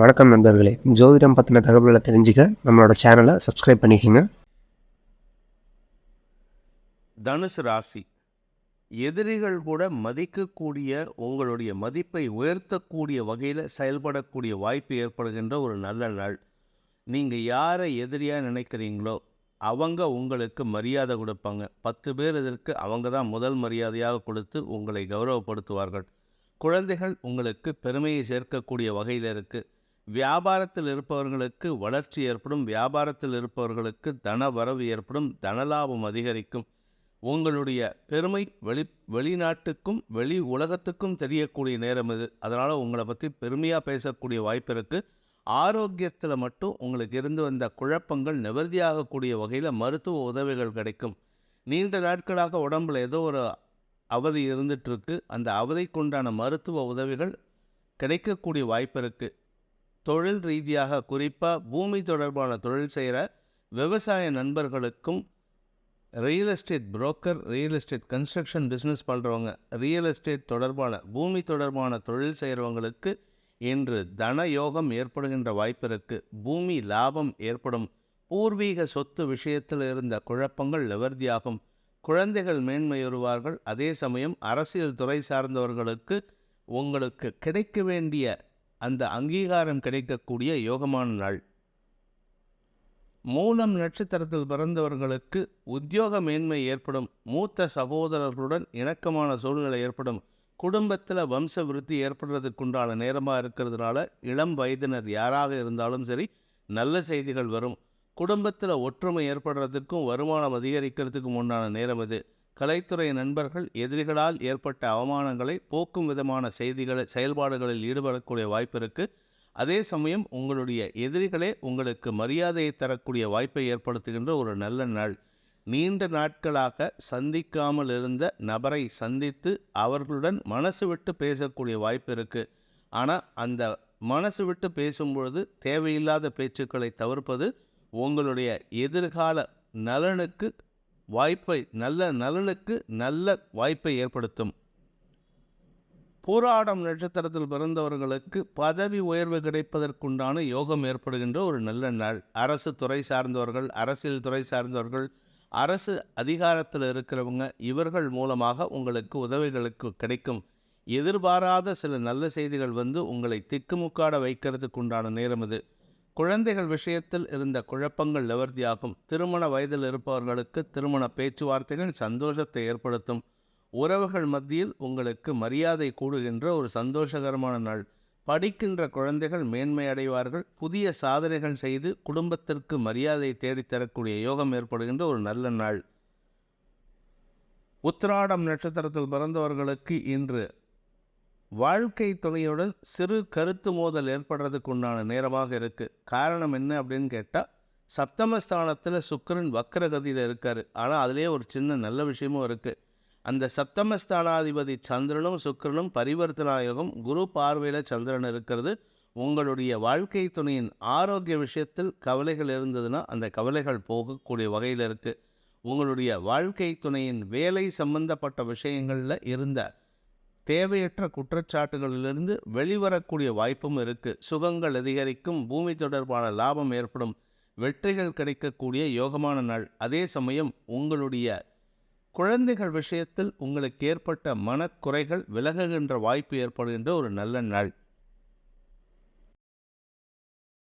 வணக்கம் நண்பர்களே. ஜோதிடம் பத்தின தகவல்கள தெரிஞ்சுக்க நம்மளோட சேனல சப்ஸ்கிரைப் பண்ணிக்கங்க. தனுசு ராசி எதிரிகள் கூட மதிக்கக்கூடிய உங்களுடைய மதிப்பை உயர்த்தக்கூடிய வகையில் செயல்படக்கூடிய வாய்ப்பு ஏற்படுகின்ற ஒரு நல்ல நாள். நீங்கள் யாரை எதிரியாக நினைக்கிறீங்களோ அவங்க உங்களுக்கு மரியாதை கொடுப்பாங்க. 10 பேர் இதற்கு அவங்க தான் முதல் மரியாதையாக கொடுத்து உங்களை கௌரவப்படுத்துவார்கள். குழந்தைகள் உங்களுக்கு பெருமையை சேர்க்கக்கூடிய வகையில் இருக்குது. வியாபாரத்தில் இருப்பவர்களுக்கு வளர்ச்சி ஏற்படும். வியாபாரத்தில் இருப்பவர்களுக்கு தன வரவு ஏற்படும். தனலாபம் அதிகரிக்கும். உங்களுடைய பெருமை வெளிநாட்டுக்கும் வெளி உலகத்துக்கும் தெரியக்கூடிய நேரம் இது. அதனால் உங்களை பற்றி பெருமையாக பேசக்கூடிய வாய்ப்பு இருக்குது. ஆரோக்கியத்தில் மட்டும் உங்களுக்கு இருந்து வந்த குழப்பங்கள் நிவர்த்தியாகக்கூடிய வகையில் மருத்துவ உதவிகள் கிடைக்கும். நீண்ட நாட்களாக உடம்பில் ஏதோ ஒரு அவதி இருந்துகிட்ருக்கு. அந்த அவதிக்குண்டான மருத்துவ உதவிகள் கிடைக்கக்கூடிய வாய்ப்பு இருக்குது. தொழில் ரீதியாக குறிப்பாக பூமி தொடர்பான தொழில் செய்கிற விவசாய நண்பர்களுக்கும், real estate broker, real estate construction business பண்ணுறவங்க, ரியல் எஸ்டேட் தொடர்பான பூமி தொடர்பான தொழில் செய்கிறவங்களுக்கு இன்று தன யோகம் ஏற்படுகின்ற வாய்ப்பு இருக்குது. பூமி லாபம் ஏற்படும். பூர்வீக சொத்து விஷயத்தில் இருந்த குழப்பங்கள் நிவர்த்தியாகும். குழந்தைகள் மேன்மையுறுவார்கள். அதே சமயம் அரசியல் துறை சார்ந்தவர்களுக்கு உங்களுக்கு கிடைக்க வேண்டிய அந்த அங்கீகாரம் கிடைக்கக்கூடிய யோகமான நாள். மூலம் நட்சத்திரத்தில் பிறந்தவர்களுக்கு உத்தியோக மேன்மை ஏற்படும். மூத்த சகோதரர்களுடன் இணக்கமான சூழ்நிலை ஏற்படும். குடும்பத்தில் வம்ச விருத்தி ஏற்படுறதுக்குண்டான நேரமாக இருக்கிறதுனால இளம் வயதினர் யாராக இருந்தாலும் சரி நல்ல செய்திகள் வரும். குடும்பத்தில் ஒற்றுமை ஏற்படுறதுக்கும் வருமானம் அதிகரிக்கிறதுக்கும் உண்டான நேரம் இது. கலைத்துறை நண்பர்கள் எதிரிகளால் ஏற்பட்ட அவமானங்களை போக்கும் விதமான செயல்பாடுகளில் ஈடுபடக்கூடிய வாய்ப்பு இருக்குது. அதே சமயம் உங்களுடைய எதிரிகளே உங்களுக்கு மரியாதையை தரக்கூடிய வாய்ப்பை ஏற்படுத்துகின்ற ஒரு நல்ல நாள். நீண்ட நாட்களாக சந்திக்காமல் இருந்த நபரை சந்தித்து அவர்களுடன் மனசு விட்டு பேசக்கூடிய வாய்ப்பு இருக்குது. ஆனால் அந்த மனசு விட்டு பேசும்பொழுது தேவையில்லாத பேச்சுக்களை தவிர்ப்பது உங்களுடைய எதிர்கால நலனுக்கு நல்ல வாய்ப்பை ஏற்படுத்தும். பூராடம் நட்சத்திரத்தில் பிறந்தவர்களுக்கு பதவி உயர்வு கிடைப்பதற்குண்டான யோகம் ஏற்படுகின்ற ஒரு நல்ல நாள். அரசு துறை சார்ந்தவர்கள், அரசியல் துறை சார்ந்தவர்கள், அரசு அதிகாரத்தில் இருக்கிறவங்க, இவர்கள் மூலமாக உங்களுக்கு உதவிகளுக்கு கிடைக்கும். எதிர்பாராத சில நல்ல செய்திகள் வந்து உங்களை திக்குமுக்காட வைக்கிறதுக்குண்டான நேரம் இது. குழந்தைகள் விஷயத்தில் இருந்த குழப்பங்கள் நிவர்த்தியாகும். திருமண வயதில் இருப்பவர்களுக்கு திருமண பேச்சுவார்த்தைகள் சந்தோஷத்தை ஏற்படுத்தும். உறவுகள் மத்தியில் உங்களுக்கு மரியாதை கூடுகின்ற ஒரு சந்தோஷகரமான நாள். படிக்கின்ற குழந்தைகள் மேன்மை அடைவார்கள். புதிய சாதனைகள் செய்து குடும்பத்திற்கு மரியாதை தேடித்தரக்கூடிய யோகம் ஏற்படுகின்ற ஒரு நல்ல நாள். உத்திராடம் நட்சத்திரத்தில் பிறந்தவர்களுக்கு இன்று வாழ்க்கை துணையுடன் சிறு கருத்து மோதல் ஏற்படுறதுக்கு உண்டான நேரமாக இருக்குது. காரணம் என்ன அப்படின்னு கேட்டால், சப்தமஸ்தானத்தில் சுக்கிரன் வக்ரகதியில் இருக்கார். ஆனால் அதிலே ஒரு சின்ன நல்ல விஷயமும் இருக்குது. அந்த சப்தமஸ்தானாதிபதி சந்திரனும் சுக்கிரனும் பரிவர்த்தனாயோகம், குரு பார்வையில் சந்திரன் இருக்கிறது. உங்களுடைய வாழ்க்கை துணையின் ஆரோக்கிய விஷயத்தில் கவலைகள் இருந்ததுன்னா அந்த கவலைகள் போகக்கூடிய வகையில் இருக்குது. உங்களுடைய வாழ்க்கை துணையின் வேலை சம்பந்தப்பட்ட விஷயங்களில் இருந்த தேவையற்ற குற்றச்சாட்டுகளிலிருந்து வெளிவரக்கூடிய வாய்ப்பும் இருக்குது. சுகங்கள் அதிகரிக்கும். பூமி தொடர்பான லாபம் ஏற்படும். வெற்றிகள் கிடைக்கக்கூடிய யோகமான நாள். அதே சமயம் உங்களுடைய குழந்தைகள் விஷயத்தில் உங்களுக்கு ஏற்பட்ட மனக்குறைகள் விலகுகின்ற வாய்ப்பு ஏற்படுகின்ற ஒரு நல்ல நாள்.